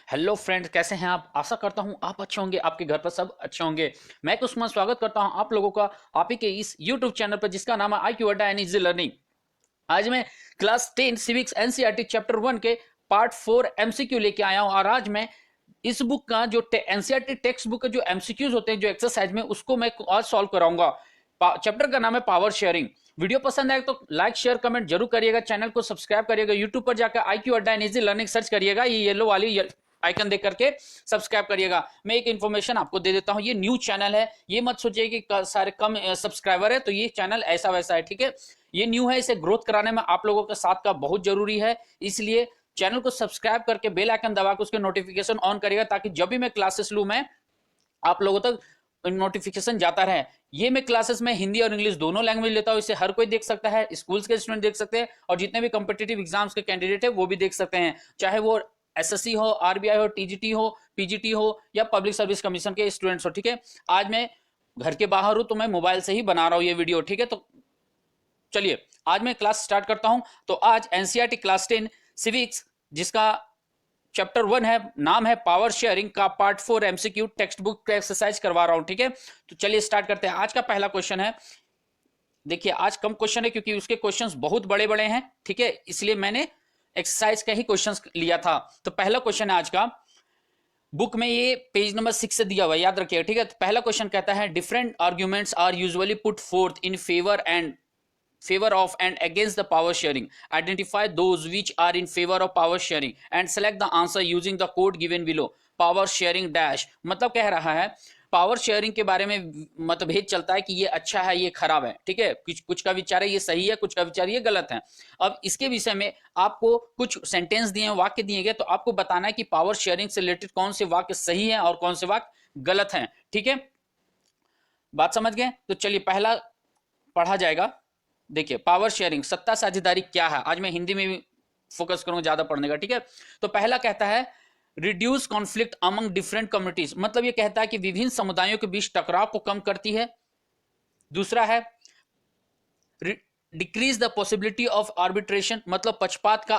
Hello friends, कैसे हैं आप। आशा करता हूं आप अच्छे होंगे, आपके घर पर सब अच्छे होंगे। मैं कुसुम स्वागत करता हूं आप लोगों का आप ही के इस यूट्यूब चैनल पर जिसका नाम है IQ अड्डा एंड इजी लर्निंग। आज मैं क्लास 10 सिविक्स एनसीईआरटी चैप्टर 1 के पार्ट 4 एमसीक्यू लेके आया हूं। और आज मैं इस बुक का जो एनसीईआरटी टेक्स्ट बुक के जो एमसीक्यूज होते हैं जो एक्सरसाइज में, उसको मैं आज सॉल्व कराऊंगा। चैप्टर का नाम है पावर शेयरिंग। वीडियो पसंद आए तो लाइक शेयर कमेंट जरूर करिएगा, चैनल को सब्सक्राइब करिएगा, यूट्यूब पर जाकर IQ अड्डा एंड इजी लर्निंग सर्च करिएगा, ये येलो वाली आइकन देख करके सब्सक्राइब करिएगा। मैं एक इन्फॉर्मेशन आपको दे देता हूं, ये न्यू चैनल है, ये मत सोचिए कि सारे कम सब्सक्राइबर है तो ये चैनल ऐसा वैसा है, ठीक है। ये न्यू है, इसे ग्रोथ कराने में आप लोगों के साथ का बहुत जरूरी है, इसलिए चैनल को सब्सक्राइब करके बेल आइकन दबा के उसके नोटिफिकेशन ऑन करिएगा, ताकि जब भी मैं क्लासेस लूं मैं आप लोगों तक नोटिफिकेशन जाता रहे। ये मैं क्लासेस में हिंदी और इंग्लिश दोनों लैंग्वेज लेता हूं, इसे हर कोई देख सकता है, स्कूल्स के स्टूडेंट देख सकते हैं और जितने भी कॉम्पिटिटिव एग्जाम्स के कैंडिडेट है वो भी देख सकते हैं, चाहे वो एसएससी हो, आरबीआई हो, टीजीटी हो, पीजीटी हो या पब्लिक सर्विस कमीशन के स्टूडेंट्स हो, ठीक है। आज मैं घर के बाहर हूं तो मैं मोबाइल से ही बना रहा हूं ये वीडियो, ठीक है। तो चलिए आज मैं क्लास स्टार्ट करता हूं। तो आज एनसीईआरटी क्लास 10 सिविक्स जिसका चैप्टर 1 है, नाम है पावर शेयरिंग का पार्ट 4 एमसीक्यू टेक्स्ट बुक का एक्सरसाइज करवा रहा हूं, ठीक है। तो चलिए स्टार्ट करते हैं। आज का पहला क्वेश्चन है, देखिए आज कम क्वेश्चन है क्योंकि उसके क्वेश्चंस बहुत बड़े बड़े हैं, ठीक है, इसलिए मैंने एक्सरसाइज का ही क्वेश्चंस लिया था। तो पहला क्वेश्चन है आज का, बुक में ये पेज नंबर 6 से दिया हुआ है, याद रखिएगा, ठीक है। तो पहला क्वेश्चन कहता है, different arguments are usually put forth in favor of and against the power sharing. Identify those which are in favor of power sharing and select the answer using the code given below. Power sharing dash मतलब कह रहा है power sharing के बारे में मतभेद चलता है कि ये अच्छा है ये खराब है, ठीक है। कुछ का विचार है ये सही है, कुछ का विचार ये गलत है। अब इसके विषय में आपको कुछ सेंटेंस दिए, वाक्य दिए गए, तो आपको बताना है कि पावर शेयरिंग से रिलेटेड कौन से वाक्य सही है और कौन से वाक्य गलत हैं, ठीक है। बात समझ गए। तो चलिए पहला पढ़ा जाएगा। देखिए पावर शेयरिंग, सत्ता साझेदारी क्या है, आज मैं हिंदी में भी फोकस करूंगा ज्यादा पढ़ने का, ठीक है। तो पहला कहता है reduce conflict among different communities, मतलब ये कहता है कि विभिन्न समुदायों के बीच टकराव को कम करती है। दूसरा है decrease the possibility of arbitration, मतलब पक्षपात का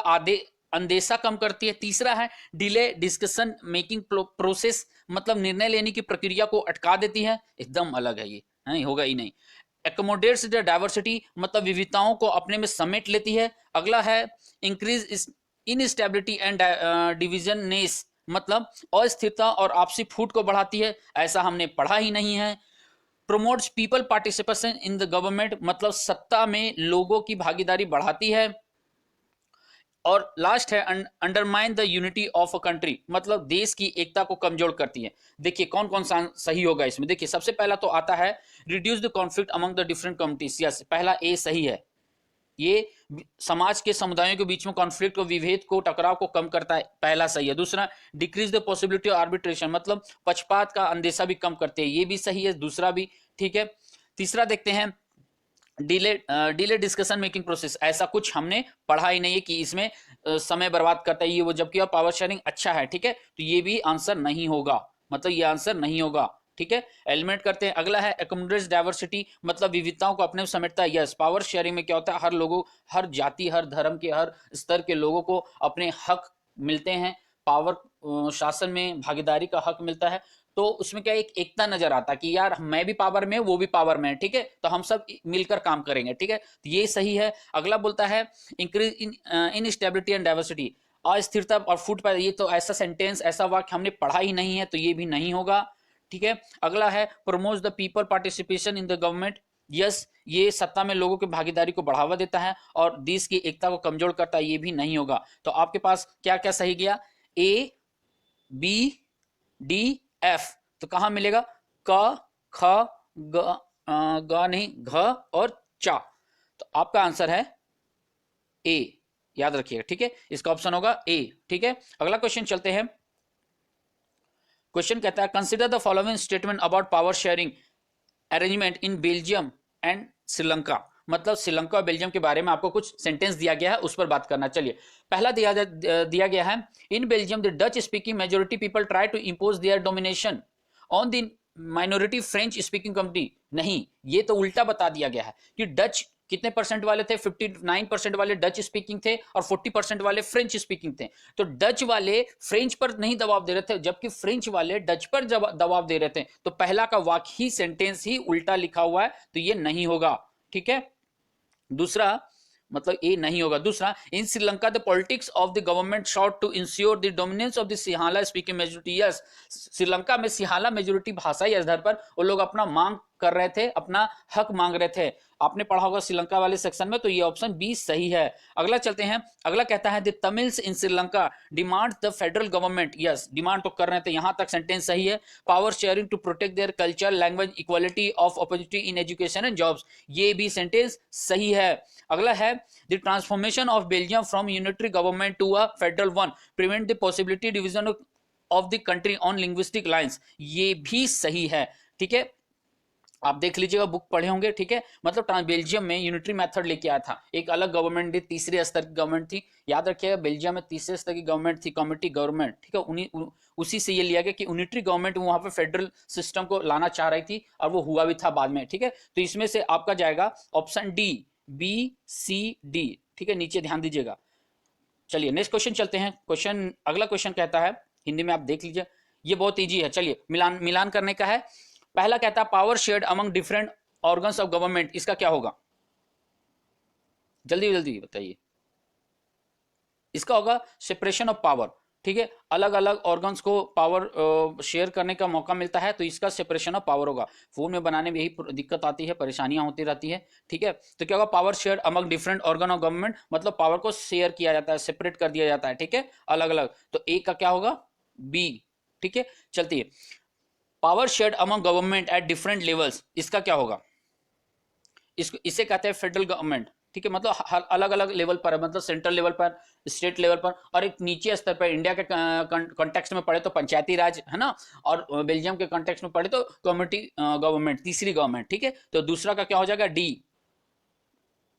अंदेशा कम करती है। तीसरा है डिले डिस्कशन मेकिंग प्रोसेस, मतलब निर्णय लेने की प्रक्रिया को अटका देती है। एकदम अलग है ये, नहीं होगा ही नहीं। एकोमोडेट्स द डाइवर्सिटी, मतलब विविधताओं को अपने में समेट लेती है। अगला है इंक्रीज इनस्टेबिलिटी एंड डिविजननेस, मतलब अस्थिरता और आपसी फूट को बढ़ाती है, ऐसा हमने पढ़ा ही नहीं है। Promotes people participation in the government, मतलब सत्ता में लोगों की भागीदारी बढ़ाती है। और लास्ट है undermine the unity of a country, मतलब देश की एकता को कमजोर करती है। देखिए कौन कौन सा सही होगा इसमें। देखिए सबसे पहला तो आता है reduce the conflict among the different communities, yes पहला ए सही है। ये समाज के समुदायों के बीच में कॉन्फ्लिक्ट को, विभेद को, टकराव को कम करता है, पहला सही है। दूसरा decrease the possibility of arbitration, मतलब पक्षपात का अंदेशा भी कम करते हैं, ये भी सही है, दूसरा भी ठीक है। तीसरा देखते हैं डिले डिस्कशन मेकिंग प्रोसेस, ऐसा कुछ हमने पढ़ा ही नहीं है कि इसमें समय बर्बाद करता है ये वो, जबकि पावर शेयरिंग अच्छा है, ठीक है। तो ये भी आंसर नहीं होगा, मतलब ये आंसर नहीं होगा, ठीक है। एलिमिनेट करते हैं। अगला है एकोमोडेट्स डाइवर्सिटी, मतलब विविधताओं को अपने में समेटता है, यस। पावर शेयरिंग में क्या होता है, हर लोगों, हर जाति, हर धर्म के, हर स्तर के लोगों को अपने हक मिलते हैं, पावर शासन में भागीदारी का हक मिलता है। तो उसमें क्या एक एकता नजर आता है कि यार मैं भी पावर में, वो भी पावर में है, ठीक है, तो हम सब मिलकर काम करेंगे, ठीक है। तो ये सही है। अगला बोलता है increase in stability and diversity, अस्थिरता और फूट पर, ये तो ऐसा सेंटेंस, ऐसा वाक्य हमने पढ़ा ही नहीं है, तो ये भी नहीं होगा, ठीक है। अगला है promote the people participation in the government, yes, ये सत्ता में लोगों की भागीदारी को बढ़ावा देता है और देश की एकता को कमजोर करता है, ये भी नहीं होगा। तो आपके पास क्या क्या सही गया, ए बी डी एफ, तो कहां मिलेगा, क ख ग नहीं, घ और चा, तो आपका आंसर है ए, याद रखिएगा, ठीक है, इसका ऑप्शन होगा ए, ठीक है। अगला क्वेश्चन चलते हैं। क्वेश्चन कहता है consider the following statement about power sharing arrangement in Belgium and Sri Lanka, मतलब श्रीलंका और बेल्जियम के बारे में आपको कुछ सेंटेंस दिया गया है, उस पर बात करना। चलिए पहला दिया गया है, in Belgium the Dutch speaking majority people try to impose their domination on the minority French speaking community. नहीं, ये तो उल्टा बता दिया गया है कि डच कितने परसेंट वाले थे? 59% वाले डच स्पीकिंग थे और 40% वाले फ्रेंच स्पीकिंग थे। तो डच वाले फ्रेंच पर नहीं दबाव दे रहे थे, जबकि फ्रेंच वाले डच पर दबाव दे रहे थे। तो पहला का वाक्य ही, सेंटेंस ही उल्टा लिखा हुआ है, तो ये नहीं होगा। ठीक है, दूसरा मतलब ए नहीं होगा। दूसरा, in Sri Lanka the politics of the government sought to ensure the dominance of the Sinhala speaking majority. Yes, Sri Lanka में सिंहाला मेजोरिटी भाषाई आधार पर वो लोग अपना मांग कर रहे थे, अपना हक मांग रहे थे। आपने पढ़ा होगा श्रीलंका वाले सेक्शन में, तो ये ऑप्शन बी सही है। अगला चलते हैं। अगला कहता है the Tamils in Sri Lanka demand the federal government. Yes, demand तो कर रहे थे, यहां तक सेंटेंस सही है। Power sharing to protect their culture, language, equality of opportunity in education and jobs. ये भी सेंटेंस सही है। अगला है the transformation of Belgium from unitary government to a federal one prevent the possibility division of the country on linguistic lines. ये भी सही है। ठीक है, आप देख लीजिएगा, बुक पढ़े होंगे। ठीक है, मतलब बेल्जियम में यूनिटरी मेथड लेके आया था, एक अलग गवर्नमेंट थी, तीसरे स्तर की गवर्नमेंट थी। याद रखिएगा, बेल्जियम में तीसरे स्तर की गवर्नमेंट थी, कम्युनिटी गवर्नमेंट। ठीक है, उसी से ये लिया गया कि यूनिटरी गवर्नमेंट वहां पे फेडरल सिस्टम को लाना चाह रही थी, और वो हुआ भी था बाद में। ठीक है, तो इसमें से आपका जाएगा option D, B C D. ठीक है, नीचे ध्यान दीजिएगा। चलिए नेक्स्ट क्वेश्चन चलते हैं। अगला क्वेश्चन कहता है, हिंदी में आप देख लीजिए, ये बहुत इजी है। चलिए मिलान करने का है। पहला कहता है power shared among different organs of government. इसका क्या होगा? जल्दी जल्दी बताइए। इसका होगा सेपरेशन ऑफ पावर। ठीक है, अलग अलग ऑर्गन्स को पावर शेयर करने का मौका मिलता है, तो इसका सेपरेशन ऑफ पावर होगा। फोन में बनाने में यही दिक्कत आती है, परेशानियां होती रहती है। ठीक है, तो क्या होगा? Power share among different organ of government, मतलब पावर को शेयर किया जाता है, सेपरेट कर दिया जाता है। ठीक है, अलग अलग। तो ए का क्या होगा? बी। ठीक है, चलती है। Power shared among government at different levels, इसका क्या होगा? इसे कहते हैं फेडरल गवर्नमेंट। ठीक है, मतलब अलग अलग लेवल पर है, मतलब सेंट्रल लेवल पर, स्टेट लेवल पर, और एक नीचे स्तर पर। इंडिया के कॉन्टेक्स्ट में पढ़े तो पंचायती राज है ना, और बेल्जियम के कॉन्टेक्स्ट में पढ़े तो कम्युनिटी गवर्नमेंट, तीसरी गवर्नमेंट। ठीक है, तो दूसरा का क्या हो जाएगा? डी।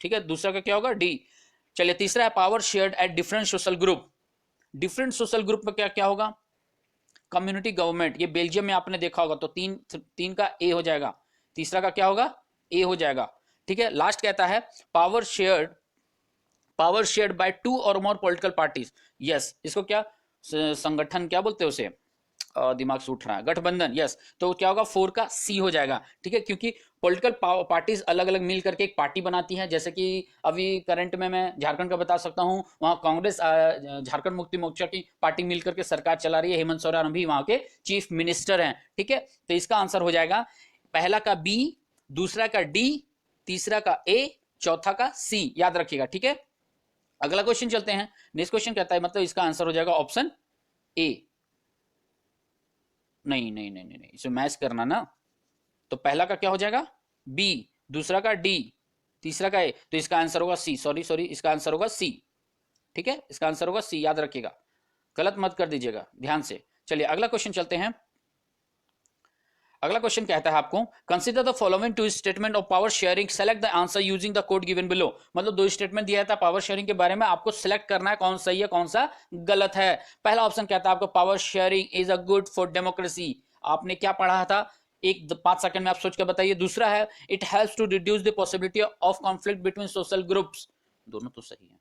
ठीक है, दूसरा का क्या होगा? डी। चलिए तीसरा है power shared at different social group. Different social group में क्या क्या होगा? Community government. ये बेल्जियम में आपने देखा होगा, तो तीन का ए हो जाएगा। तीसरा का क्या होगा? ए हो जाएगा। ठीक है, लास्ट कहता है पावर शेयर्ड बाय टू और मोर पॉलिटिकल पार्टीज। यस, इसको क्या संगठन क्या बोलते हैं उसे? दिमाग से उठ रहा है, गठबंधन। यस, तो क्या होगा? 4 का सी हो जाएगा। ठीक है, क्योंकि पॉलिटिकल पार्टीज अलग अलग मिल करके एक पार्टी बनाती हैं। जैसे कि अभी करंट में मैं झारखंड का बता सकता हूं, वहां कांग्रेस झारखंड मुक्ति मोर्चा की पार्टी मिल करके सरकार चला रही है। हेमंत सोरेन भी वहां के चीफ मिनिस्टर हैं। ठीक है, तो इसका आंसर हो जाएगा पहला का बी, दूसरा का डी, तीसरा का ए, चौथा का सी। याद रखिएगा। ठीक है, अगला क्वेश्चन चलते हैं। नेक्स्ट क्वेश्चन कहता है, मतलब इसका आंसर हो जाएगा ऑप्शन ए। नहीं नहीं नहीं नहीं, इसे मैच करना ना, तो पहला का क्या हो जाएगा? बी, दूसरा का डी, तीसरा का ए, तो इसका आंसर होगा सी। सॉरी, इसका आंसर होगा सी। ठीक है, इसका आंसर होगा सी, याद रखिएगा, गलत मत कर दीजिएगा, ध्यान से। चलिए अगला क्वेश्चन चलते हैं। अगला क्वेश्चन कहता है आपको, consider the following two statement of power sharing, select the answer using the code given below. मतलब 2 स्टेटमेंट दिया था पावर शेयरिंग के बारे में, आपको सिलेक्ट करना है कौन सही है कौन सा गलत है। पहला ऑप्शन कहता है आपको power sharing is a good for democracy. आपने क्या पढ़ा था? 5 सेकंड में आप सोच कर बताइए। दूसरा है it helps to reduce the possibility of conflict between social groups. दोनों तो सही है।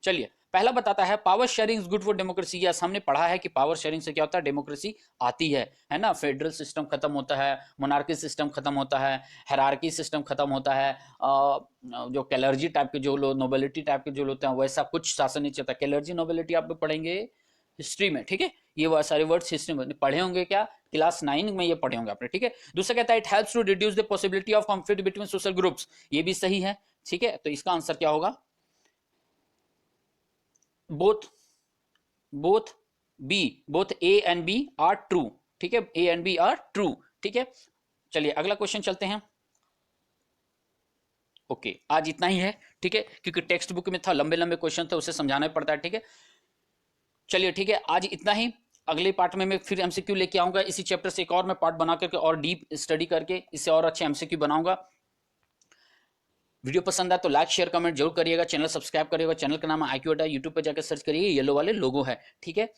चलिए पहला बताता है power sharing is good for democracy. Yes, हमने पढ़ा है कि पावर शेयरिंग से क्या होता है? डेमोक्रेसी आती है ना। फेडरल सिस्टम खत्म होता है, मोनार्की सिस्टम खत्म होता है, हायरार्की सिस्टम खत्म होता है, जो कैलर्जी टाइप के जो लोग, नोबिलिटी टाइप के जो होते हैं, वैसा कुछ शासन नहीं चलता। कैलर्जी नोबिलिटी आप पढ़ेंगे हिस्ट्री में। ठीक है, ये वो सारे वर्ड्स हिस्ट्री में पढ़े होंगे, क्या क्लास 9 में ये पढ़े होंगे आपने। ठीक है, दूसरा कहता है it helps to reduce the possibility of conflict between social groups. ये भी सही है। ठीक है, तो इसका आंसर क्या होगा? Both A and B are true. ठीक है, A and B are true. ठीक है, चलिए अगला क्वेश्चन चलते हैं। ओके, आज इतना ही है। ठीक है, क्योंकि टेक्स्ट बुक में था, लंबे लंबे क्वेश्चन थे, उसे समझाना पड़ता है। ठीक है, चलिए ठीक है, आज इतना ही। अगले पार्ट में मैं फिर एमसीक्यू लेके आऊंगा। इसी चैप्टर से एक और मैं पार्ट बना करके और डीप स्टडी करके इससे और अच्छे एमसीक्यू बनाऊंगा। वीडियो पसंद आए तो लाइक शेयर कमेंट जरूर करिएगा। चैनल सब्सक्राइब करिएगा। चैनल का नाम IQ अड्डा, यूट्यूब पर जाकर सर्च करिए, येलो वाले लोगो है। ठीक है,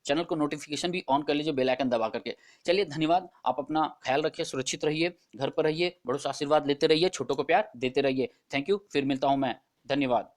चैनल को नोटिफिकेशन भी ऑन कर लीजिए बेल आइकन दबा करके। चलिए धन्यवाद, आप अपना ख्याल रखिए, सुरक्षित रहिए, घर पर रहिए, बड़ों से आशीर्वाद लेते रहिए, छोटों को प्यार देते रहिए। थैंक यू, फिर मिलता हूँ मैं। धन्यवाद।